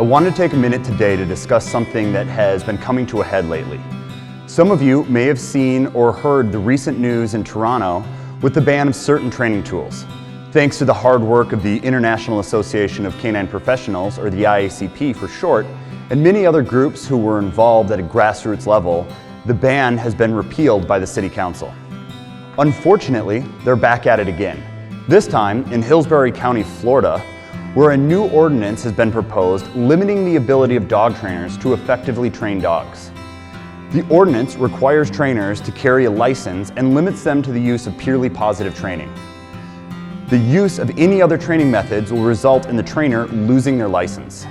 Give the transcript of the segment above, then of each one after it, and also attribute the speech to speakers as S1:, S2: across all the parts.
S1: I wanted to take a minute today to discuss something that has been coming to a head lately. Some of you may have seen or heard the recent news in Toronto with the ban of certain training tools. Thanks to the hard work of the International Association of Canine Professionals, or the IACP for short, and many other groups who were involved at a grassroots level, the ban has been repealed by the City Council. Unfortunately, they're back at it again. This time in Hillsborough County, Florida, where a new ordinance has been proposed limiting the ability of dog trainers to effectively train dogs. The ordinance requires trainers to carry a license and limits them to the use of purely positive training. The use of any other training methods will result in the trainer losing their license.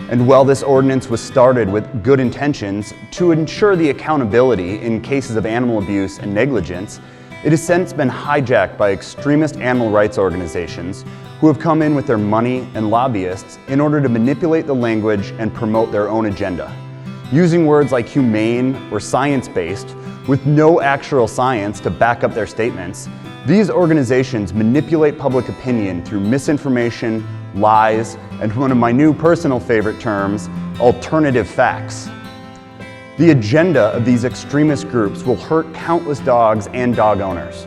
S1: And while this ordinance was started with good intentions to ensure the accountability in cases of animal abuse and negligence, it has since been hijacked by extremist animal rights organizations who have come in with their money and lobbyists in order to manipulate the language and promote their own agenda. Using words like humane or science-based with no actual science to back up their statements, these organizations manipulate public opinion through misinformation, lies, and one of my new personal favorite terms, alternative facts. The agenda of these extremist groups will hurt countless dogs and dog owners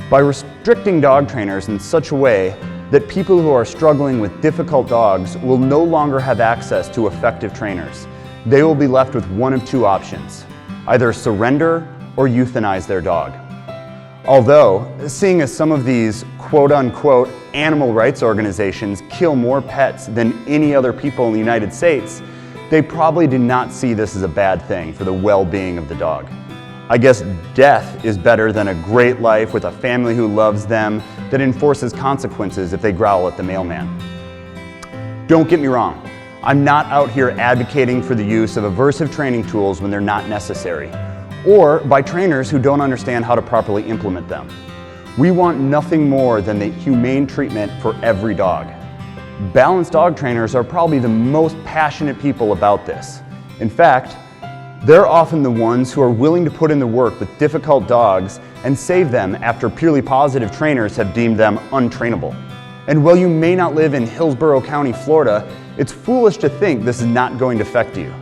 S1: by restricting dog trainers in such a way that people who are struggling with difficult dogs will no longer have access to effective trainers. They will be left with one of two options: either surrender or euthanize their dog. Although, seeing as some of these quote-unquote animal rights organizations kill more pets than any other people in the United States, they probably do not see this as a bad thing for the well-being of the dog. I guess death is better than a great life with a family who loves them that enforces consequences if they growl at the mailman. Don't get me wrong, I'm not out here advocating for the use of aversive training tools when they're not necessary, or by trainers who don't understand how to properly implement them. We want nothing more than the humane treatment for every dog. Balanced dog trainers are probably the most passionate people about this. In fact, they're often the ones who are willing to put in the work with difficult dogs and save them after purely positive trainers have deemed them untrainable. And while you may not live in Hillsborough County, Florida, it's foolish to think this is not going to affect you.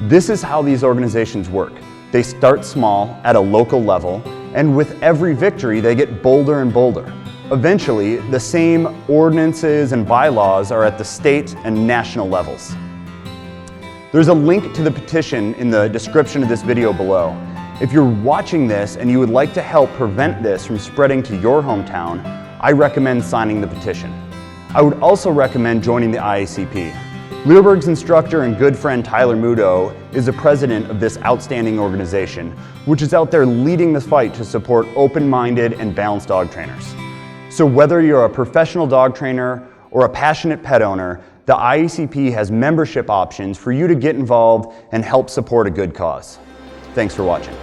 S1: This is how these organizations work. They start small at a local level, and with every victory they get bolder and bolder. Eventually, the same ordinances and bylaws are at the state and national levels. There's a link to the petition in the description of this video below. If you're watching this and you would like to help prevent this from spreading to your hometown, I recommend signing the petition. I would also recommend joining the IACP. Learberg's instructor and good friend Tyler Mudo is the president of this outstanding organization, which is out there leading the fight to support open-minded and balanced dog trainers. So whether you're a professional dog trainer or a passionate pet owner, the IACP has membership options for you to get involved and help support a good cause. Thanks for watching.